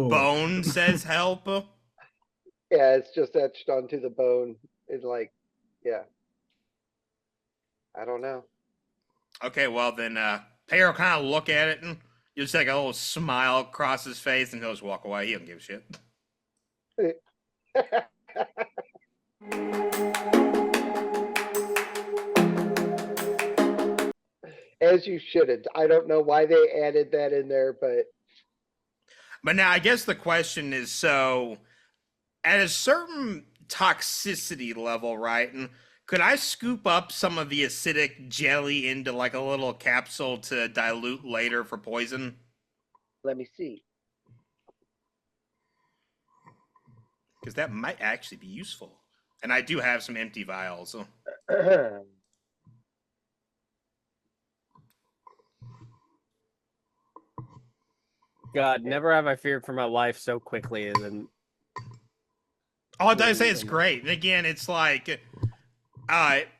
bone says help. Yeah, it's just etched onto the bone. It's like, yeah, I don't know. Okay, well then, Pear will kind of look at it and just like a little smile across his face, and he'll just walk away. He don't give a shit. As you shouldn't. I don't know why they added that in there, But now, I guess the question is: so, at a certain toxicity level, right? And could I scoop up some of the acidic jelly into like a little capsule to dilute later for poison? let me see. Because that might actually be useful. And I do have some empty vials. So. God, never have I feared for my life so quickly as in. Oh, did I say it's great? And again, it's like,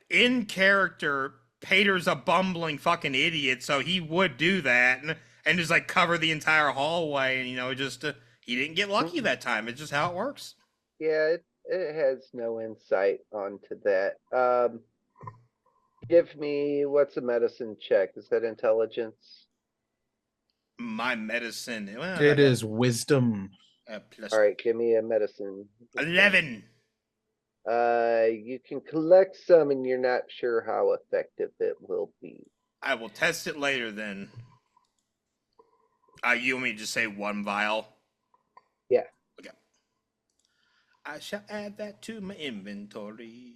in character, Pater's a bumbling fucking idiot, so he would do that and just like cover the entire hallway, and just he didn't get lucky that time. It's just how it works. Yeah, it has no insight onto that. Give me what's a medicine check? Is that intelligence? My medicine. Well, It is wisdom. Plus All right, give me a medicine. 11. You can collect some, and you're not sure how effective it will be. I will test it later then. You want me to just say one vial? Yeah. Okay. I shall add that to my inventory.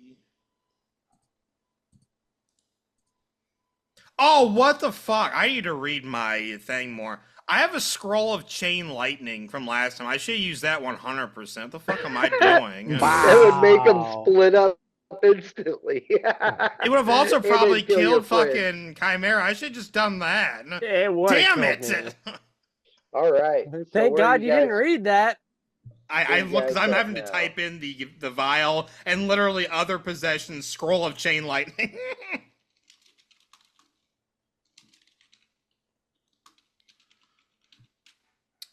Oh, what the fuck? I need to read my thing more. I have a scroll of chain lightning from last time. I should use that 100%. What the fuck am I doing? Wow. That would make them split up instantly. It would have also probably killed fucking Chimera. I should have just done that. It would. Damn it! All right. Thank God you didn't read that. I look because I'm having to type in the vial and literally other possessions scroll of chain lightning.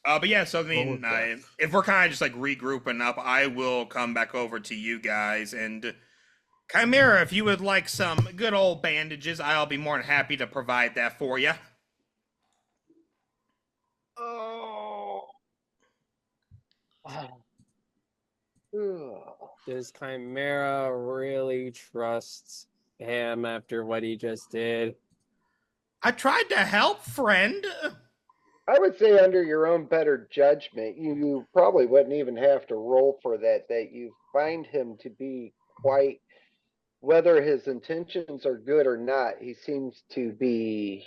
But yeah, so I mean, if we're kind of just like regrouping up, I will come back over to you guys. And Chimera, if you would like some good old bandages, I'll be more than happy to provide that for you. Oh. Does Chimera really trust him after what he just did? I tried to help, friend. I would say under your own better judgment, you probably wouldn't even have to roll for that you find him to be quite, whether his intentions are good or not, he seems to be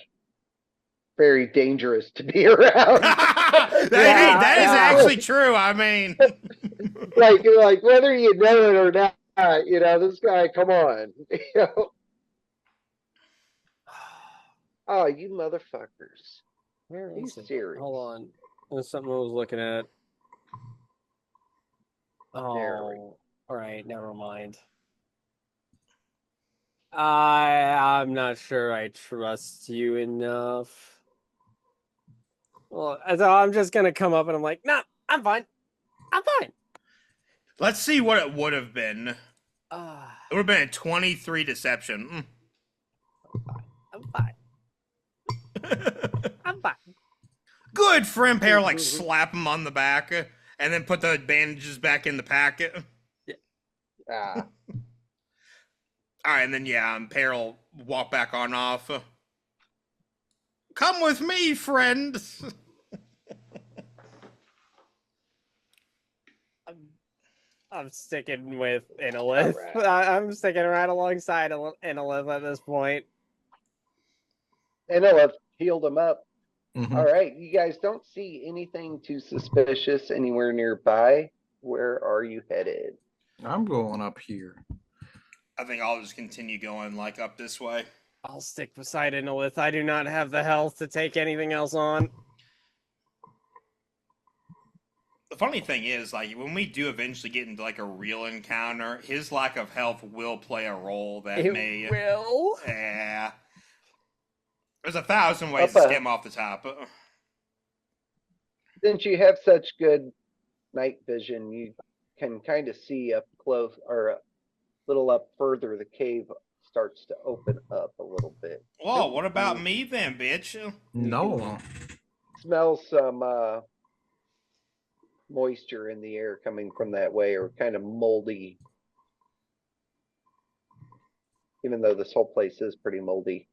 very dangerous to be around. That is actually true. I mean, like whether you know it or not, this guy, come on. Oh, you motherfuckers. Where is it? Serious. Hold on. There's something I was looking at. Oh, all right. Never mind. I'm not sure I trust you enough. Well, so I'm just gonna come up and I'm like, nah, I'm fine. I'm fine. Let's see what it would have been. It would have been a 23 deception. I'm fine. I'm fine. Good, friend. Pair like slap him on the back and then put the bandages back in the packet. Yeah. All right, and then Pair will walk back on off. Come with me, friend. I'm sticking with Inalith. Right. I'm sticking right alongside Inalith at this point. Inalith healed him up. Mm-hmm. All right, you guys don't see anything too suspicious anywhere nearby. Where are you headed? I'm going up here. I think I'll just continue going like up this way. I'll stick beside Inalith. I do not have the health to take anything else on. The funny thing is, like, when we do eventually get into like a real encounter, his lack of health will play a role that may. Will? Yeah. There's 1,000 ways to get him off the top. since you have such good night vision, you can kind of see up close or a little up further. The cave starts to open up a little bit. Whoa, what about You me then, bitch? No. smell some moisture in the air coming from that way, or kind of moldy, even though this whole place is pretty moldy.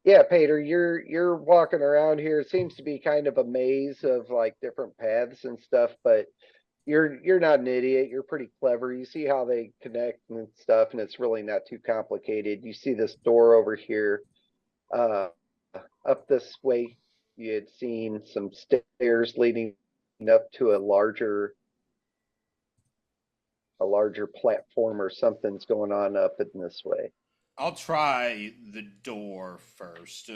Yeah, Pater, you're walking around here. It seems to be kind of a maze of like different paths and stuff, but you're not an idiot. You're pretty clever. You see how they connect and stuff, and it's really not too complicated. You see this door over here. Uh, Up this way, you had seen some stairs leading up to a larger platform, or something's going on up in this way. I'll try the door first.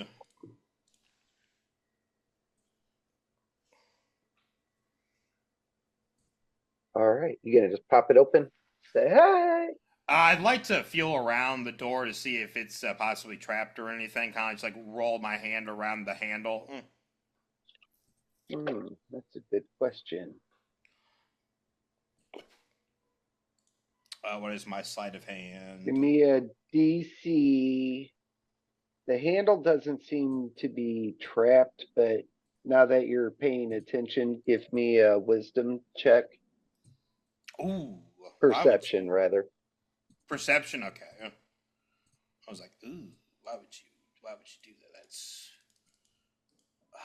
All right, you gonna just pop it open? Say hi. I'd like to feel around the door to see if it's possibly trapped or anything. Kind of just like roll my hand around the handle. That's a good question. What is my sleight of hand? Give me a DC. The handle doesn't seem to be trapped, but now that you're paying attention, give me a wisdom check. Ooh. Perception, rather. Perception, okay. I was like, ooh, why would you do that? That's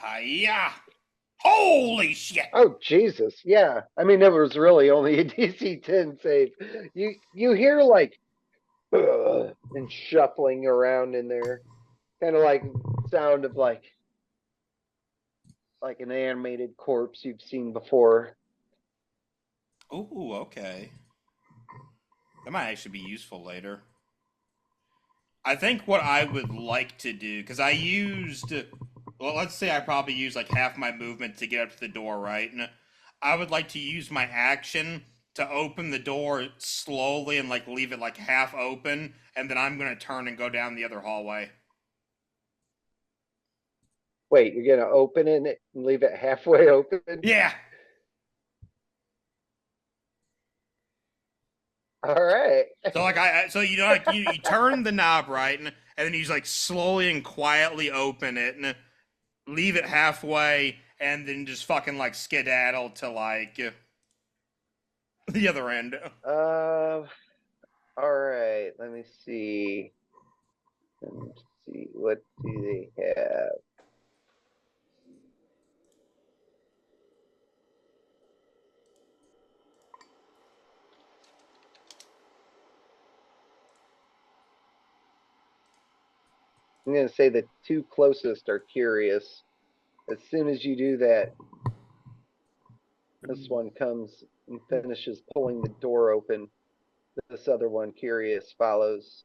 hiya! Holy shit! Oh Jesus, yeah. I mean, it was really only a DC 10 save. You hear like and shuffling around in there, kind of like sound of like an animated corpse you've seen before. Ooh, okay. That might actually be useful later. I think what I would like to do, because I used, well, let's say I probably used like half my movement to get up to the door, right? And I would like to use my action to open the door slowly and like leave it like half open, and then I'm gonna turn and go down the other hallway. Wait, you're gonna open it and leave it halfway open? Yeah. All right. So like so you know like you turn the knob right, and then you just like slowly and quietly open it and leave it halfway, and then just fucking like skedaddle to like the other end. All right. Let me see. What do they have? I'm gonna say the two closest are curious. As soon as you do that, this one comes and finishes pulling the door open. This other one, curious, follows.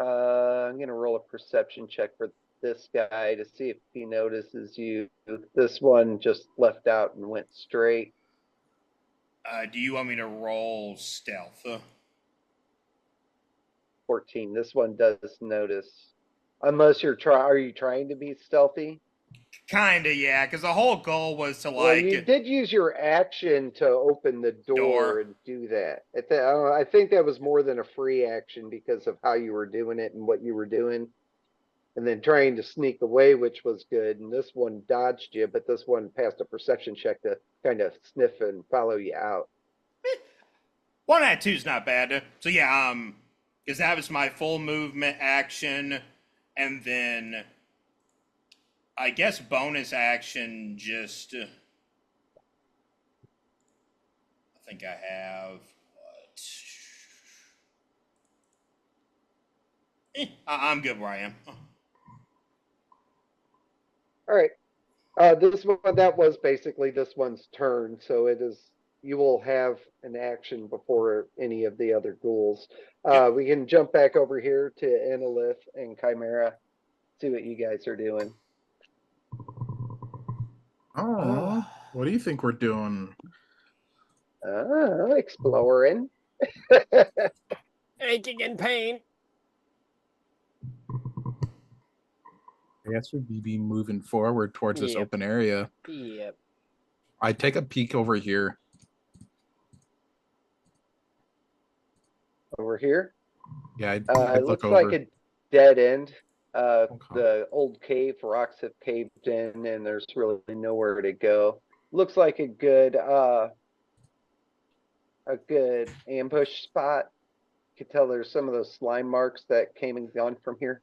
I'm gonna roll a perception check for this guy to see if he notices you. This one just left out and went straight. Do you want me to roll stealth? 14. This one does notice. Unless are you trying to be stealthy? Kinda, yeah, because the whole goal was to Well, you did use your action to open the door and do that. I think that was more than a free action because of how you were doing it and what you were doing. And then trying to sneak away, which was good. And this one dodged you, but this one passed a perception check to kind of sniff and follow you out. 1 out of 2 is not bad. So yeah, because that was my full movement action, and then I guess bonus action just. I think I have what? I'm good where I am. All right. This one, that was basically this one's turn, so it is. You will have an action before any of the other ghouls. We can jump back over here to Annalith and Chimera, see what you guys are doing. Oh, what do you think we're doing? Exploring. Aching in pain. I guess we'd be moving forward towards this Yep. open area. Yep. I take a peek over here. Over here, Yeah, it I'd looks look like over. a dead end. Okay. The old cave rocks have caved in, and there's really nowhere to go. Looks like a good ambush spot. You can tell there's some of those slime marks that came and gone from here.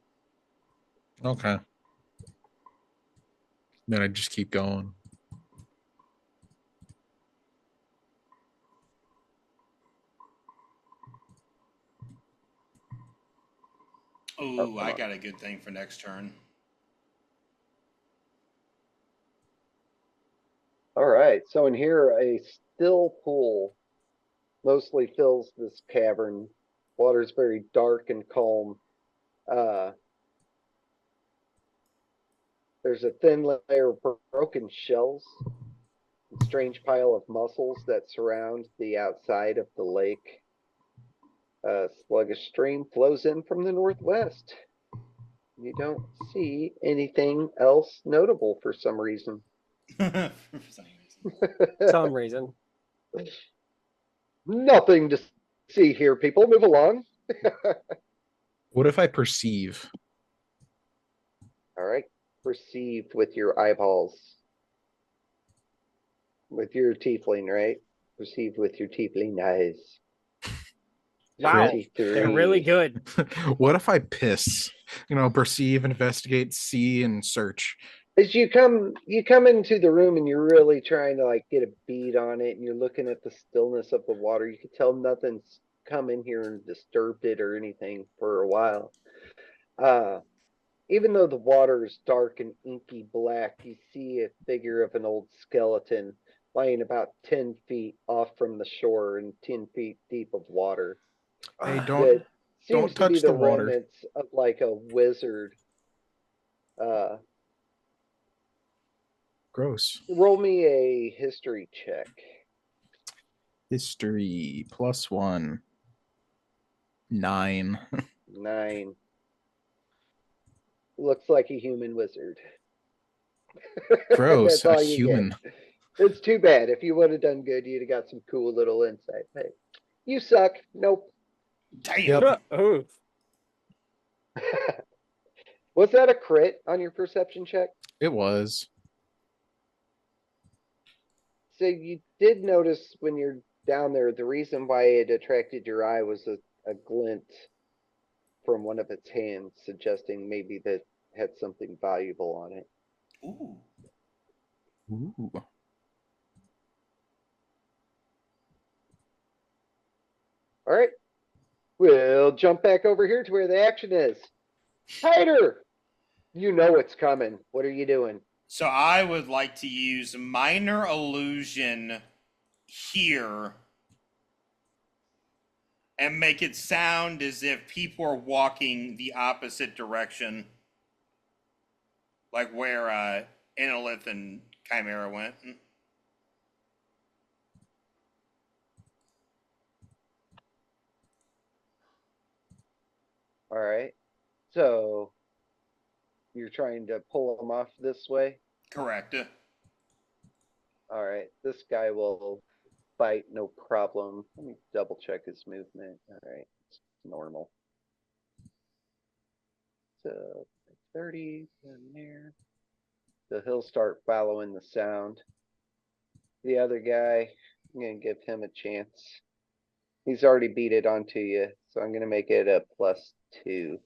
Okay. Then I just keep going. Ooh, come I on. got a good thing for next turn. All right, so in here, a still pool mostly fills this cavern. Water's very dark and calm. There's a thin layer of broken shells, a strange pile of mussels that surround the outside of the lake. A sluggish stream flows in from the northwest. You don't see anything else notable for some reason. For some reason. Some reason. Nothing to see here, people. Move along. What if I perceive? All right. Perceived with your eyeballs. With your tiefling, right? Perceived with your tiefling eyes. Wow. 23. They're really good. What if I piss? Perceive, investigate, see, and search. As you come into the room and you're really trying to like get a bead on it and you're looking at the stillness of the water, you can tell nothing's come in here and disturbed it or anything for a while. Even though the water is dark and inky black, you see a figure of an old skeleton lying about 10 feet off from the shore and 10 feet deep of water. Hey, That seems to be touch the the water. remnants of like a wizard. Gross. Roll me a history check. History +1. 9. 9. Looks like a human wizard. Gross. That's all A you human. get. It's too bad. If you would have done good, you'd have got some cool little insight. Hey, you suck. Nope. Damn. Yep. Oh. Was that a crit on your perception check? It was. So you did notice when you're down there, the reason why it attracted your eye was a glint from one of its hands, suggesting maybe that had something valuable on it. Ooh. Ooh. All right. We'll jump back over here to where the action is. Hyder! You know it's coming. What are you doing? So I would like to use minor illusion here and make it sound as if people are walking the opposite direction. Like where Enolith and Chimera went. All right. So you're trying to pull them off this way? Correct. All right. This guy will fight no problem. Let me double check his movement. All right. It's normal. So 30 in there. So he'll start following the sound. The other guy, I'm going to give him a chance. He's already beat it onto you, so I'm going to make it a +2. It'll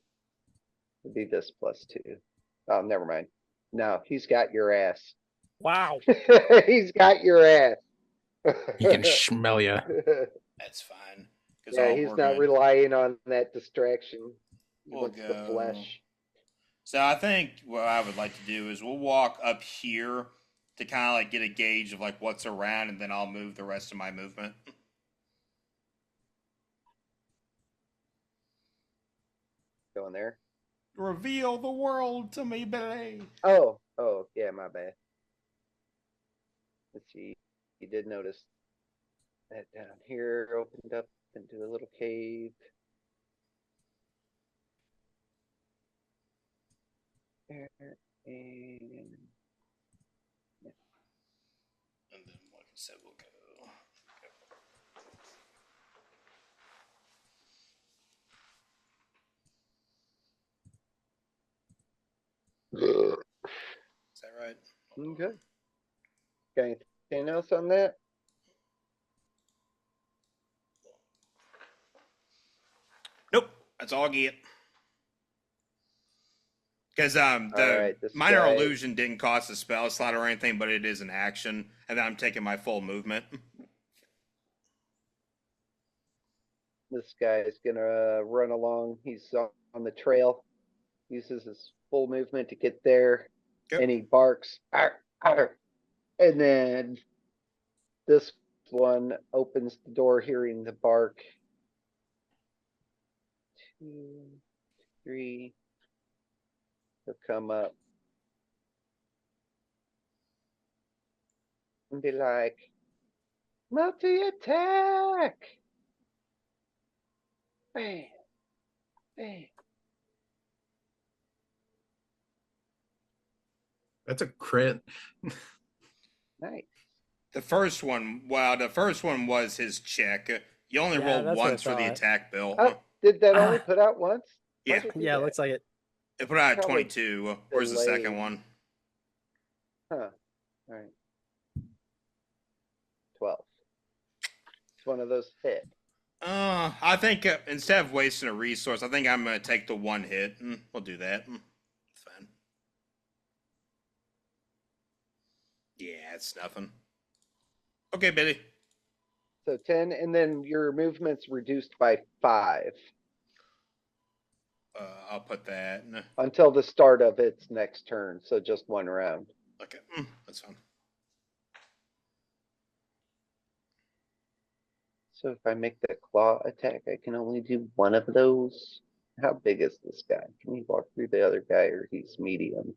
be this +2. Oh, never mind. No, he's got your ass. Wow. He's got your ass. He can smell you. That's fine. Yeah, he's not relying on that distraction. He wants the flesh. So I think what I would like to do is we'll walk up here to kind of like get a gauge of like what's around, and then I'll move the rest of my movement. Going there. Reveal the world to me, baby. Oh, yeah, my bad. Let's see. You did notice that down here opened up into a little cave. There, and And then, like I said, we'll go. Is that right? okay. Got anything else on that? Nope. That's all I get. Because the Alright, this minor guy- illusion didn't cost a spell slot or anything, but it is an action, and then I'm taking my full movement. This guy is gonna run along. He's on the trail. Uses his full movement to get there, Yep. and he barks, "Arr, arr." And then this one opens the door, hearing the bark. 2, 3. He'll come up and be like, multi-attack! Bam! Bam! That's a crit. Nice. The first one was his check. You only Yeah, roll that's what I once for the thought. attack, Bill. Oh, did that only put out once? Yeah. Why'd it do Yeah, that? looks like it. It put out at Probably 22. Where's the second delayed. one? Huh. Alright. 12. It's one of those hit. I think instead of wasting a resource, I think I'm going to take the one hit. We'll do that. It's fine. Yeah, it's nothing. Okay, Billy. So 10, and then your movement's reduced by 5 I'll put that. until the start of its next turn. So just one round. Okay, that's fine. So if I make the claw attack, I can only do one of those. How big is this guy? Can you walk through the other guy, or he's medium?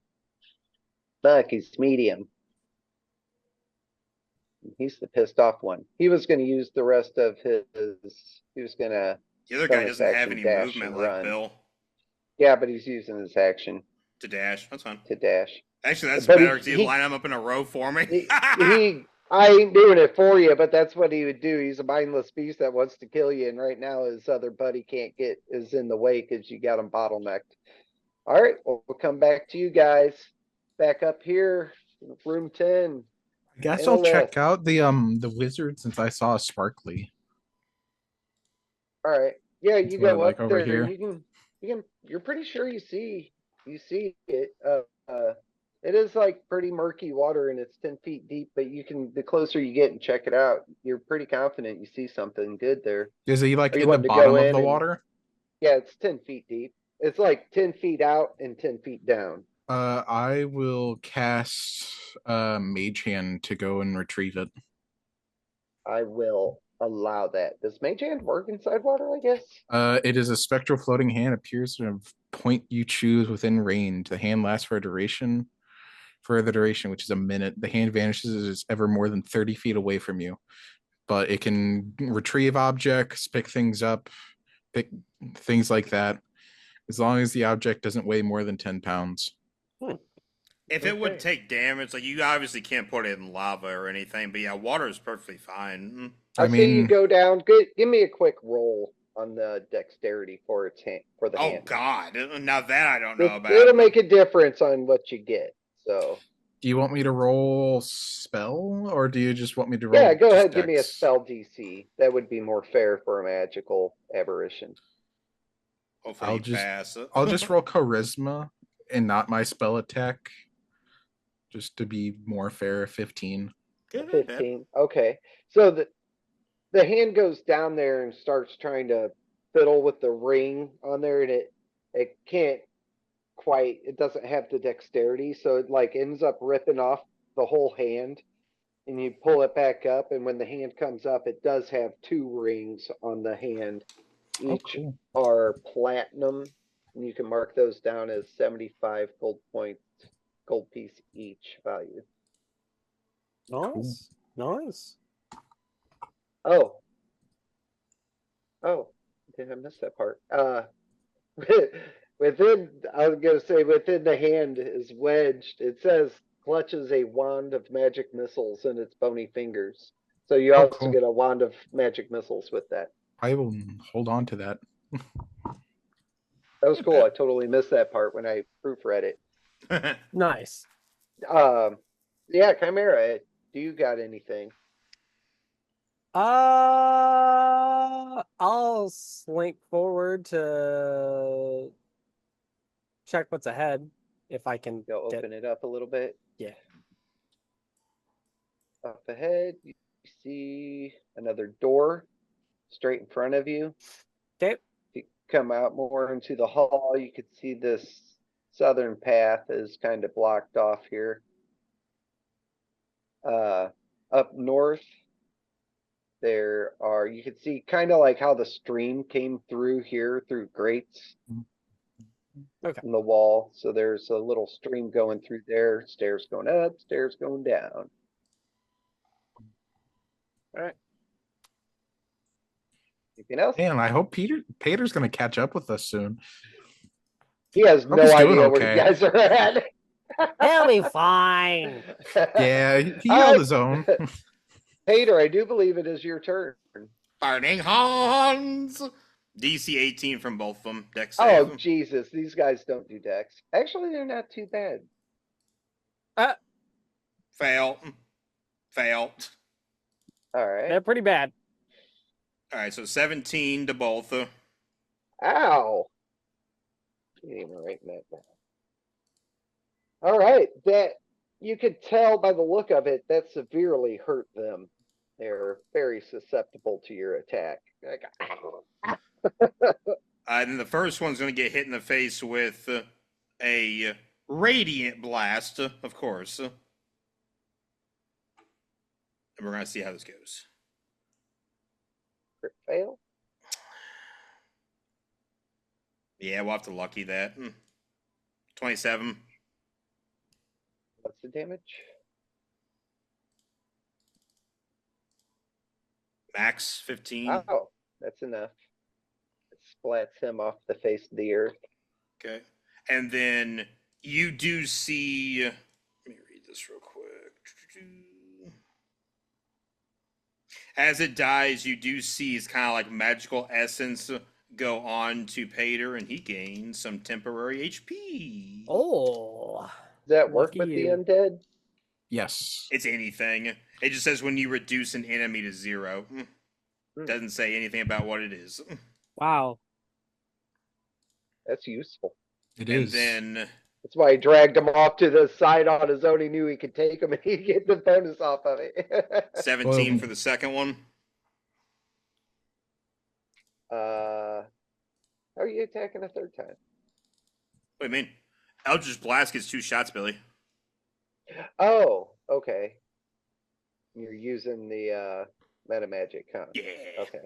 Fuck, he's medium. He's the pissed off one. He was going to use the rest of his. He was going to. The other guy bonus doesn't have action any dash movement and like run. Bill Yeah, but he's using his action to dash. That's fine. to dash. Actually, that's But better because you line them up in a row for me. I ain't doing it for you, but that's what he would do. He's a mindless beast that wants to kill you, and right now his other buddy is in the way because you got him bottlenecked. All right, well, we'll come back to you guys. Back up here, room 10. I guess And I'll a check list. out the wizard since I saw a sparkly. All right, yeah, you That's what I go like up over there. here. You're pretty sure you see it. It is like pretty murky water, and it's 10 feet deep. But the closer you get and check it out, you're pretty confident you see something good there. Is he like Are you in the wanting to go bottom of in the and- water? Yeah, it's 10 feet deep. It's like 10 feet out and 10 feet down. I will cast Mage Hand to go and retrieve it. I will allow that. Does Mage Hand work inside water, I guess? It is a spectral floating hand, appears at a point you choose within range. The hand lasts for the duration, which is a minute. The hand vanishes as it's ever more than 30 feet away from you. But it can retrieve objects, pick things up, pick things like that, as long as the object doesn't weigh more than 10 pounds. If it would Okay. take damage, like you obviously can't put it in lava or anything, but yeah, water is perfectly fine. I see you go down. Give me a quick roll on the dexterity for its hand, for the Oh hand. God, now that I don't know about. It'll make a difference on what you get. So Do you want me to roll spell, or do you just want me to roll? yeah, go just ahead. Give me a dex? spell DC. That would be more fair for a magical aberration. Hopefully I'll you just- pass it. I'll just roll charisma and not my spell attack, just to be more fair. 15. Good. 15. Okay. So the hand goes down there and starts trying to fiddle with the ring on there, and it can't quite, it doesn't have the dexterity, so it like ends up ripping off the whole hand, and you pull it back up, and when the hand comes up, it does have 2 rings on the hand. Oh, Each cool. are platinum, and you can mark those down as 75 gold points, gold piece each value. Nice. Nice. Oh, Oh, did I miss that part? Within, I was gonna say within the hand is wedged. It says clutches a wand of magic missiles in its bony fingers. So you Oh, also cool. get a wand of magic missiles with that. I will hold on to that. That was Yeah, cool. I totally missed that part when I proofread it. Nice. Um, yeah, Chimera, do you got anything? I'll slink forward to check what's ahead if I can You'll get. open it up a little bit. Yeah. Up ahead, you see another door straight in front of you. Okay. If you come out more into the hall, you could see this southern path is kind of blocked off here. Up north, you can see kind of like how the stream came through here through grates Okay. in the wall. So there's a little stream going through there, stairs going up, stairs going down. All right. Anything else? Man, I hope Peter's gonna catch up with us soon. He has Hope he's no doing idea where you okay. guys are at. He'll be fine. Yeah, he All held right. his own. Peter, I do believe it is your turn. Fighting Hans. DC 18 from both of them. Deck save. Oh, Jesus. These guys don't do decks. Actually, they're not too bad. Fail. Fail. All right. They're pretty bad. All right, so 17 to both. Ow. Can't even write that down. All right. That you could tell by the look of it, that severely hurt them. They're very susceptible to your attack. Like, And then the first one's going to get hit in the face with a radiant blast, of course. And we're going to see how this goes. crit fail. Yeah, we'll have to lucky that. 27. What's the damage? Max 15. Oh, that's enough. It splats him off the face of the earth. Okay. And then you do see. Let me read this real quick. As it dies, you do see his kind of like magical essence go on to Pater, and he gains some temporary HP. Oh. Does that work Lucky with the you. undead? Yes. It's anything. It just says when you reduce an enemy to 0. Doesn't say anything about what it is. Wow. That's useful. It And is. then That's why he dragged him off to the side on his own. He knew he could take him and he'd get the bonus off of it. 17 for the second one. How are you attacking a third time? What do you mean? Eldritch Blast gets 2 shots, Billy. Oh, okay. You're using the meta magic, huh? Yeah. Okay.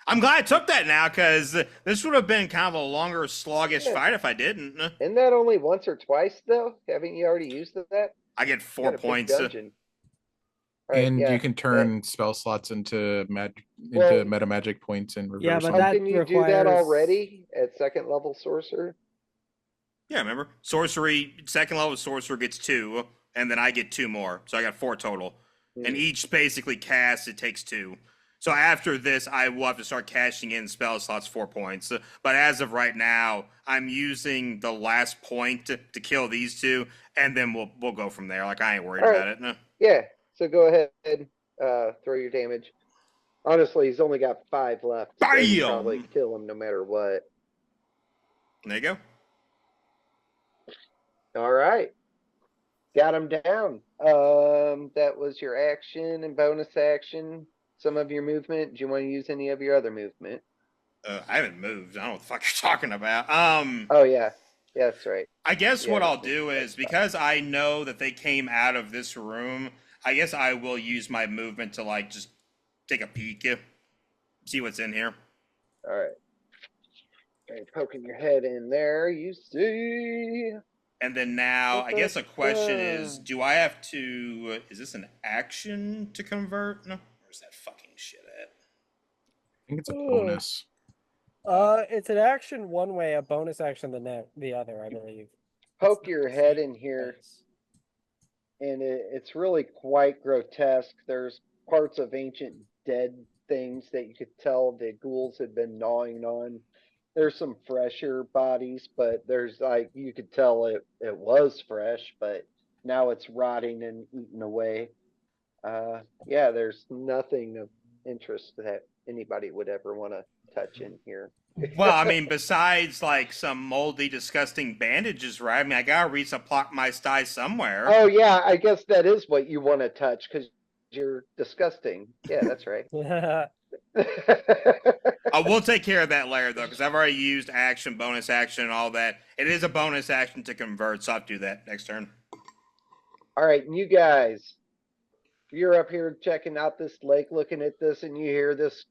I'm glad I took that now, because this would have been kind of a longer, sluggish Yeah. fight if I didn't. Isn't that only once or twice though? Haven't you already used that? I get You 4 got a big points. dungeon. All right, And yeah, you can turn spell slots into Well- meta magic points in reverse. Yeah, but How that can you do that requires- already at second level sorcerer? Yeah, remember? Sorcery, second level sorcerer gets 2, and then I get 2 more. So I got 4 total. And each basically cast, it takes 2. So after this, I will have to start cashing in spell slots 4 points. But as of right now, I'm using the last point to kill these 2, and then we'll go from there. Like, I ain't worried All about right. it. No. Yeah, so go ahead, throw your damage. Honestly, he's only got 5 left. So you Bam! probably kill him no matter what. There you go. All right. Got him down. That was your action and bonus action. Some of your movement. Do you want to use any of your other movement? I haven't moved. I don't know what the fuck you're talking about. Oh yeah. Yeah, that's right. I guess Yeah, what I'll that's do right. is, because I know that they came out of this room, I guess I will use my movement to, like, just take a peek, see what's in here. All right. You're poking your head in there. You see. And then now, I guess a question is, do I have to, is this an action to convert? No? Where's that fucking shit at? think it's a bonus. It's an action one way, a bonus action the other, I believe. Poke your head in here, and it's really quite grotesque. There's parts of ancient dead things that you could tell the ghouls had been gnawing on. There's some fresher bodies, but there's like you could tell it was fresh, but now it's rotting and eaten away. Yeah, there's nothing of interest that anybody would ever want to touch in here. Well, I mean, besides like some moldy, disgusting bandages, right? I mean, I gotta resupply my sty somewhere. Oh yeah, I guess that is what you want to touch because you're disgusting. Yeah, that's right. We'll take care of that later, though, because I've already used action, bonus action, and all that. It is a bonus action to convert, so I'll do that next turn. All right, and you guys, you're up here checking out this lake, looking at this, and you hear this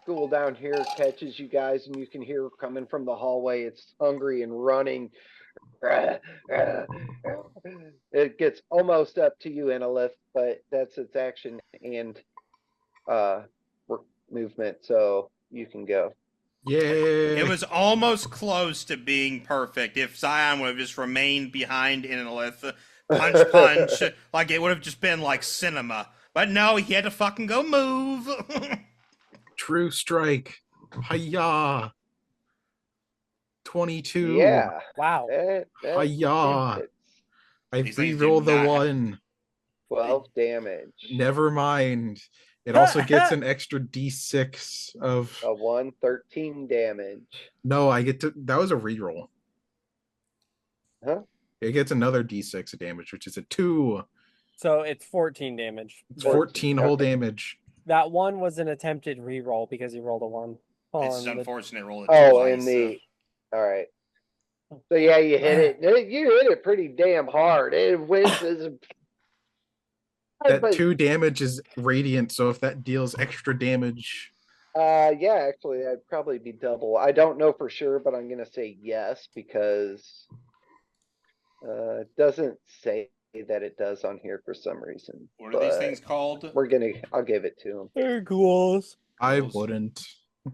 ghoul down here catches you guys, and you can hear coming from the hallway. It's hungry and running. It gets almost up to you, Annalith, but that's its action and movement, so you can go. Yay! It was almost close to being perfect if Zion would have just remained behind in Annalith, punch, like it would have just been like cinema. But no, he had to fucking go move. True strike. Hiya. 22. Yeah. Wow. Hiya. hits. I These things rerolled do the not- 1. 12 damage. Never mind. It also gets an extra d6 of. A 1, 13 damage. No, I get to. That was a reroll. Huh? It gets another d6 of damage, which is a 2. So it's 14 damage. It's 14 whole Okay. damage. That one was an attempted re-roll because he rolled a 1. It's on the- unfortunate roll. Oh, in the. All right. So yeah, you hit it. You hit it pretty damn hard. It whizzes. That But, 2 damage is radiant, so if that deals extra damage. yeah, actually, that'd probably be double. I don't know for sure, but I'm gonna say yes because it doesn't say that it does on here for some reason. What are these but things called? I'll give it to him. They're ghouls. I Close. wouldn't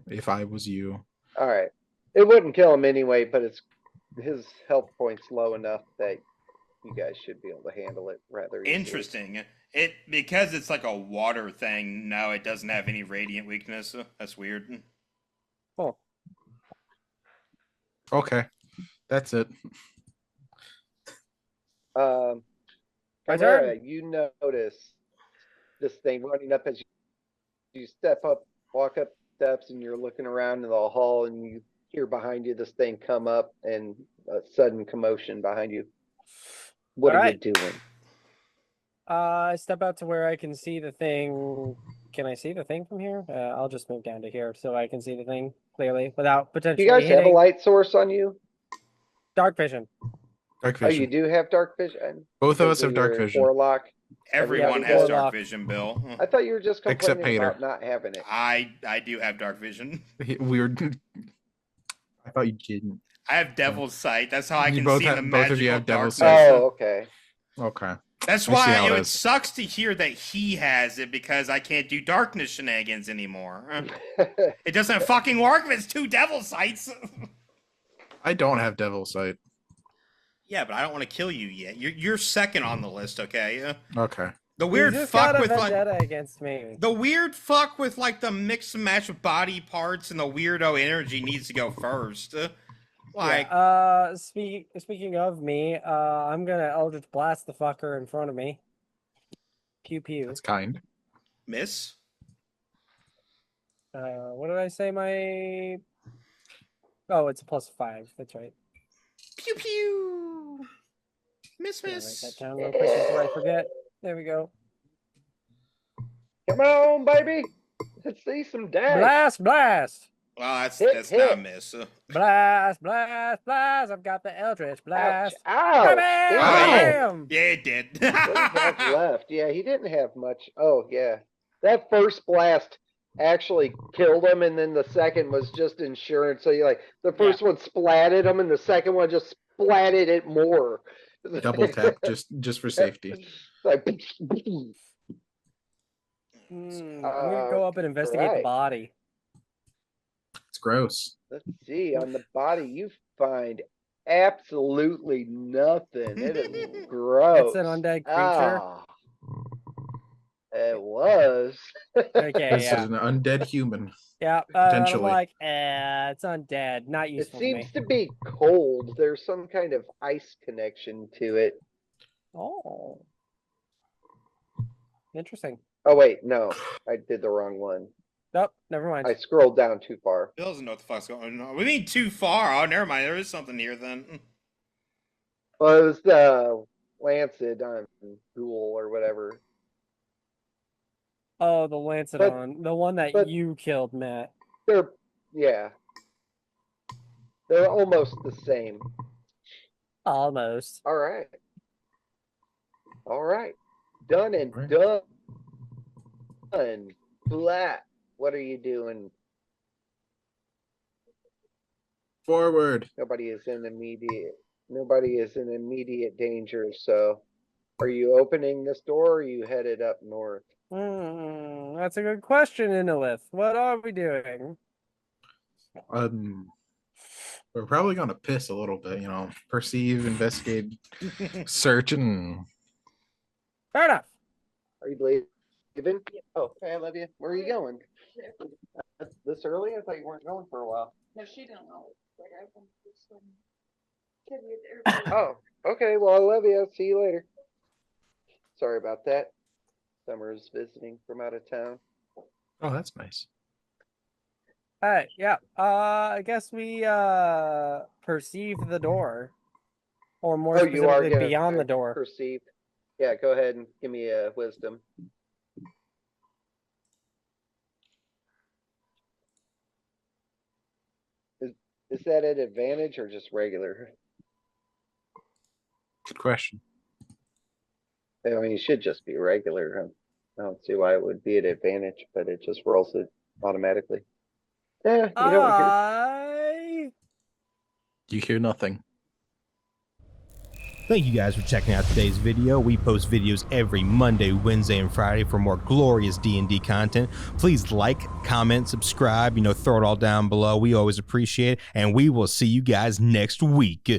if I was you. All right. It wouldn't kill him anyway, but his health point's low enough that you guys should be able to handle it rather easily. Interesting. It because it's like a water thing. No, it doesn't have any radiant weakness. That's weird. Oh. Okay. That's it. My Chimera, turn? you notice this thing running up as you step up, walk up steps, and you're looking around in the hall, and you hear behind you this thing come up and a sudden commotion behind you. What are you Alright. doing? I step out to where I can see the thing. Can I see the thing from here? I'll just move down to here so I can see the thing clearly without Do potentially you guys have a hitting. light source on you? Dark vision. Dark Oh, you vision. do have dark vision? Both of Because us have dark your vision. Warlock? Everyone Yeah, has dark Warlock. vision, Bill. I thought you were just Except complaining Pater. about not having it. I do have dark vision. Weird. I thought you didn't. I have devil's sight. That's how I You can both see have- the both of magical you have devil's darkness. sight. Oh, okay. Okay. That's I see why how it it is. sucks to hear that he has it because I can't do darkness shenanigans anymore. It doesn't fucking work if it's 2 devil sights. I don't have devil sight. Yeah, but I don't want to kill you yet. You're second on the list, okay? Okay. The You weird just fuck got a with like vendetta against me. the weird fuck with like the mix and match of body parts and the weirdo energy needs to go first. Like Yeah, speaking of me, I'm gonna Eldritch Blast the fucker in front of me. Pew pew. That's kind. miss. What did I say? Oh, it's a +5. That's right. Pew pew. Miss Gonna write miss. that down real quick before I forget. There we go. Come on, baby. Let's see some dash. Blast, blast, Well, that's Hit, not a hit. miss. blast, blast, blast. I've got the Eldritch Ouch. Blast. Ow. Bam! Ow. Bam! Yeah, it did. What do you have left? Yeah, he didn't have much. Oh, yeah. That first blast actually killed him, and then the second was just insurance. So you like the first one splatted him, and the second one just splatted it more. Double tap just for safety. Like, I'm gonna go up and investigate the right. body. It's gross. Let's see. On the body, you find absolutely nothing. It is gross. It's an undead creature. Ah, it was. Okay, This yeah. is an undead human. Yeah, I'm Potentially. like, it's undead, not It useful to me. seems to be cold. There's some kind of ice connection to it. Oh. Interesting. Oh, wait, no. I did the wrong one. Nope, never mind. I scrolled down too far. Bill doesn't know what the fuck's going on. We mean too far. Oh, never mind. There is something here then. Well, it was the Lancet on Ghoul or whatever. Oh, the Lancedon. The one that but- you killed, Matt. Yeah. They're almost the same. Almost. All right. All right. Done and Right. done. Flat. What are you doing? Forward. Nobody is in immediate danger, so are you opening this door or are you headed up north? That's a good question, Inolith. What are we doing? We're probably gonna piss a little bit, perceive, investigate, search, and Fair enough. Are you leaving? Oh, hey, I love you. Where are you going? This early? I thought you weren't going for a while. No, she don't know. Like, I want this one. Kid with her. Oh, okay. Well, I love you. I'll see you later. Sorry about that. Summer's visiting from out of town. oh, that's nice. Alright, yeah. I guess we perceive the door. Or more Oh, you are specifically, gonna beyond the door. perceive. Yeah, go ahead and give me a wisdom. Is that an advantage or just regular? Good question. I mean, it should just be regular. I don't see why it would be an advantage, but it just rolls it automatically. Yeah, you don't You hear nothing. Thank you guys for checking out today's video. We post videos every Monday, Wednesday, and Friday for more glorious D&D content. Please like, comment, subscribe, throw it all down below. We always appreciate it, and we will see you guys next week.